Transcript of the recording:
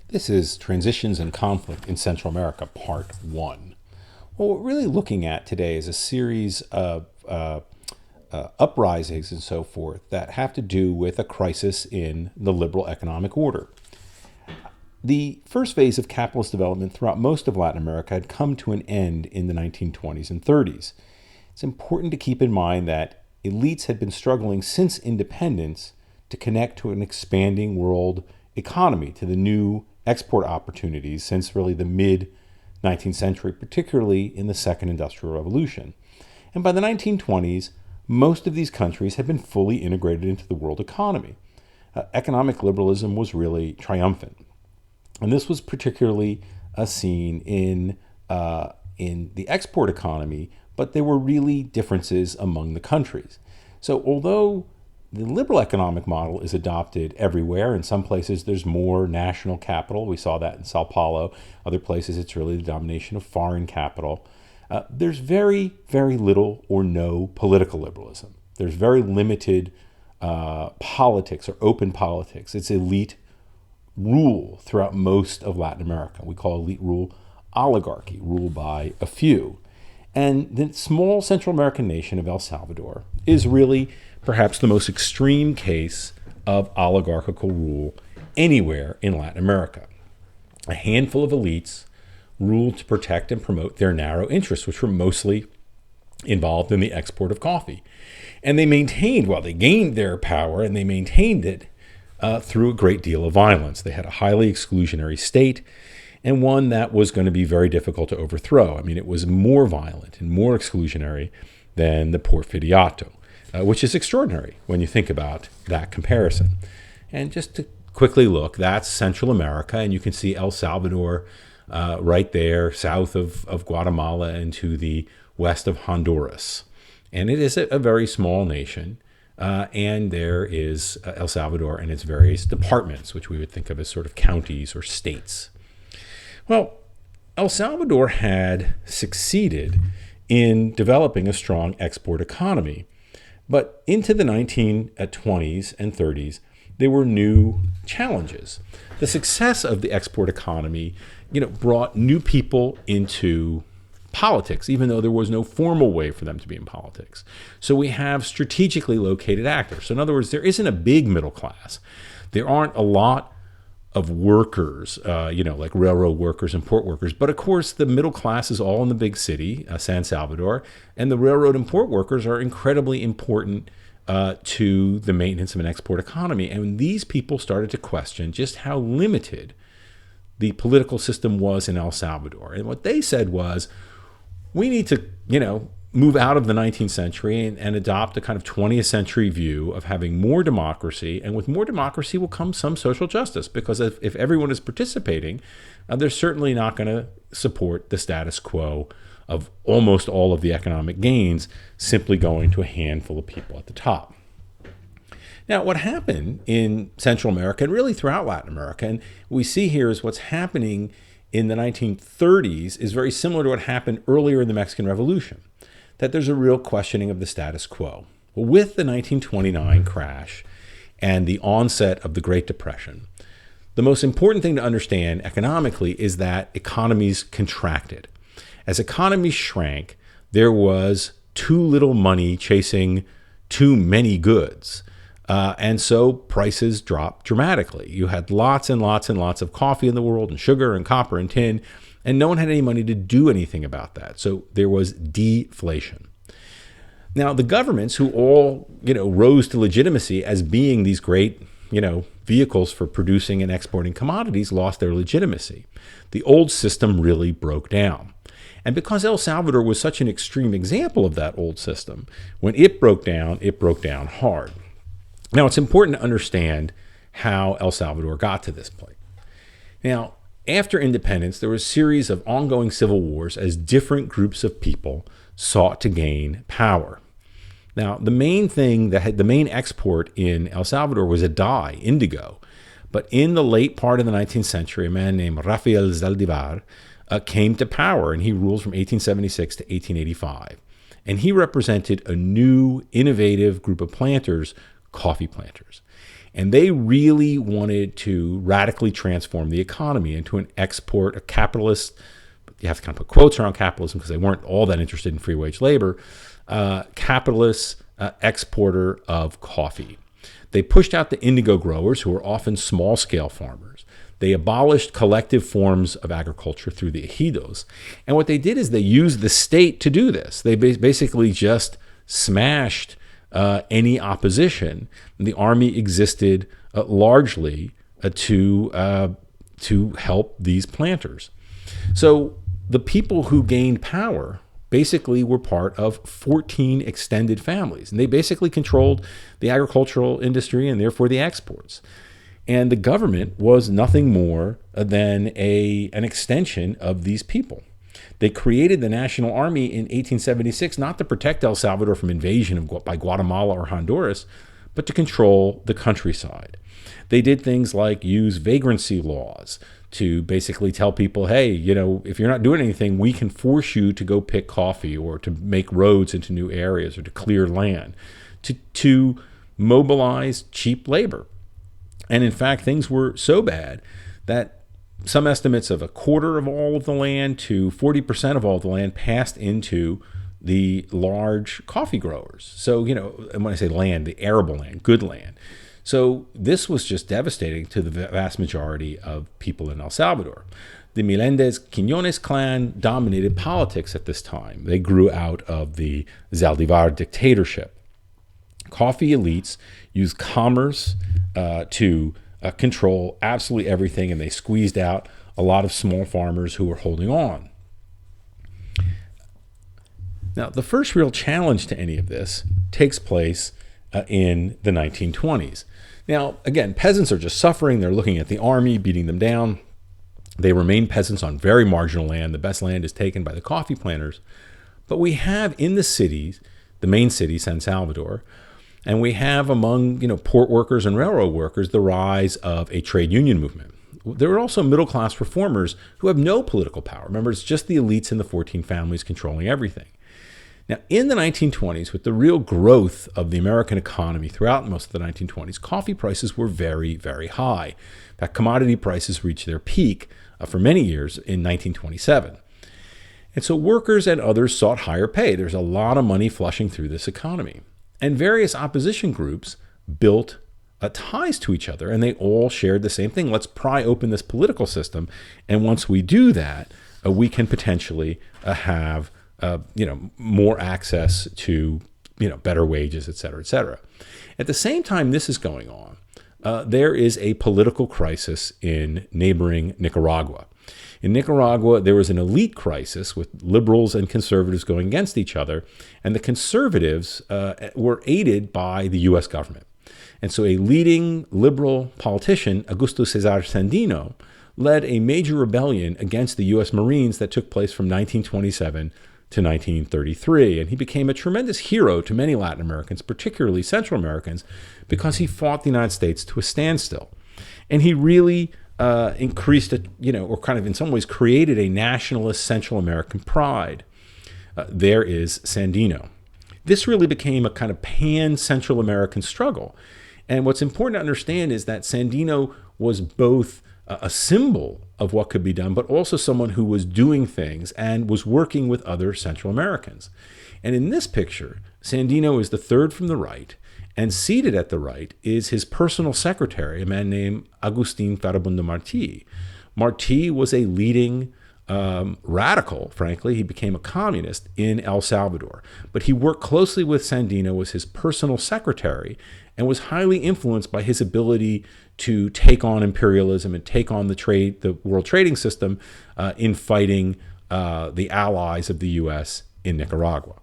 This is Transitions and Conflict in Central America, Part 1. What we're really looking at today is a series of uprisings and so forth that have to do with a crisis in the liberal economic order. The first phase of capitalist development throughout most of Latin America had come to an end in the 1920s and 30s. It's important to keep in mind that elites had been struggling since independence to connect to an expanding world economy, to the new export opportunities since really the mid-19th century, particularly in the Second Industrial Revolution. And by the 1920s, most of these countries had been fully integrated into the world economy. Economic liberalism was really triumphant. And this was particularly seen in the export economy, but there were really differences among the countries. So although the liberal economic model is adopted everywhere, in some places there's more national capital. We saw that in Sao Paulo. Other places it's really the domination of foreign capital. There's very, very little or no political liberalism. There's very limited politics or open politics. It's elite rule throughout most of Latin America. We call elite rule oligarchy, rule by a few. And the small Central American nation of El Salvador is really perhaps the most extreme case of oligarchical rule anywhere in Latin America. A handful of elites ruled to protect and promote their narrow interests, which were mostly involved in the export of coffee. And they maintained, well, they gained their power and they maintained it through a great deal of violence. They had a highly exclusionary state and one that was going to be very difficult to overthrow. I mean, it was more violent and more exclusionary than the Porfiriato, which is extraordinary when you think about that comparison. And just to quickly look, that's Central America, and you can see El Salvador right there, south of Guatemala and to the west of Honduras. And it is a very small nation, and there is El Salvador and its various departments, which we would think of as sort of counties or states. Well, El Salvador had succeeded in developing a strong export economy. But into the 1920s and 30s, there were new challenges. The success of the export economy, brought new people into politics, even though there was no formal way for them to be in politics. So we have strategically located actors. So in other words, there isn't a big middle class. There aren't a lot of workers, like railroad workers and port workers. But of course, the middle class is all in the big city, San Salvador, and the railroad and port workers are incredibly important to the maintenance of an export economy. And these people started to question just how limited the political system was in El Salvador. And what they said was, we need to, move out of the 19th century and adopt a kind of 20th century view of having more democracy. And with more democracy will come some social justice, because if everyone is participating, they're certainly not going to support the status quo of almost all of the economic gains simply going to a handful of people at the top. Now, what happened in Central America and really throughout Latin America, and we see here is what's happening in the 1930s is very similar to what happened earlier in the Mexican Revolution, that there's a real questioning of the status quo. Well, with the 1929 crash and the onset of the Great Depression, the most important thing to understand economically is that economies contracted. As economies shrank, there was too little money chasing too many goods. And so prices dropped dramatically. You had lots and lots and lots of coffee in the world, and sugar and copper and tin, and no one had any money to do anything about that. So there was deflation. Now, the governments who all, rose to legitimacy as being these great, vehicles for producing and exporting commodities lost their legitimacy. The old system really broke down. And because El Salvador was such an extreme example of that old system, when it broke down hard. Now, it's important to understand how El Salvador got to this point. Now, after independence, there was a series of ongoing civil wars as different groups of people sought to gain power. Now, the main export in El Salvador was a dye, indigo. But in the late part of the 19th century, a man named Rafael Zaldivar came to power, and he ruled from 1876 to 1885. And he represented a new, innovative group of planters, coffee planters. And they really wanted to radically transform the economy into a capitalist, you have to kind of put quotes around capitalism because they weren't all that interested in free wage labor, capitalist exporter of coffee. They pushed out the indigo growers, who were often small-scale farmers. They abolished collective forms of agriculture through the ejidos. And what they did is they used the state to do this. They basically just smashed any opposition. And the army existed largely to help these planters. So the people who gained power basically were part of 14 extended families. And they basically controlled the agricultural industry and therefore the exports. And the government was nothing more than an extension of these people. They created the National Army in 1876 not to protect El Salvador from invasion by Guatemala or Honduras, but to control the countryside. They did things like use vagrancy laws to basically tell people, hey, if you're not doing anything, we can force you to go pick coffee or to make roads into new areas or to clear land, to mobilize cheap labor. And in fact, things were so bad that some estimates of a quarter of all of the land to 40% of all of the land passed into the large coffee growers. So, and when I say land, the arable land, good land. So this was just devastating to the vast majority of people in El Salvador. The Melendez-Quiñones clan dominated politics at this time. They grew out of the Zaldivar dictatorship. Coffee elites used commerce to control absolutely everything, and they squeezed out a lot of small farmers who were holding on. Now, the first real challenge to any of this takes place in the 1920s. Now, again, peasants are just suffering. They're looking at the army beating them down. They remain peasants on very marginal land. The best land is taken by the coffee planters. But we have in the cities, the main city, San Salvador, and we have among port workers and railroad workers the rise of a trade union movement. There are also middle-class reformers who have no political power. Remember, it's just the elites and the 14 families controlling everything. Now, in the 1920s, with the real growth of the American economy throughout most of the 1920s, coffee prices were very, very high. In fact, commodity prices reached their peak for many years in 1927. And so workers and others sought higher pay. There's a lot of money flushing through this economy. And various opposition groups built ties to each other, and they all shared the same thing. Let's pry open this political system, and once we do that, we can potentially have more access to better wages, et cetera, et cetera. At the same time this is going on, there is a political crisis in neighboring Nicaragua. In Nicaragua, there was an elite crisis with liberals and conservatives going against each other, and the conservatives were aided by the U.S. government. And so a leading liberal politician, Augusto Cesar Sandino, led a major rebellion against the U.S. Marines that took place from 1927 to 1933. And he became a tremendous hero to many Latin Americans, particularly Central Americans, because he fought the United States to a standstill. And he really increased, or kind of in some ways created a nationalist Central American pride. There is Sandino. This really became a kind of pan-Central American struggle. And what's important to understand is that Sandino was both a symbol of what could be done, but also someone who was doing things and was working with other Central Americans. And in this picture, Sandino is the third from the right, and seated at the right is his personal secretary, a man named Agustin Farabundo Martí. Martí was a leading radical, frankly. He became a communist in El Salvador. But he worked closely with Sandino as his personal secretary and was highly influenced by his ability to take on imperialism and take on the world trading system in fighting the allies of the U.S. in Nicaragua.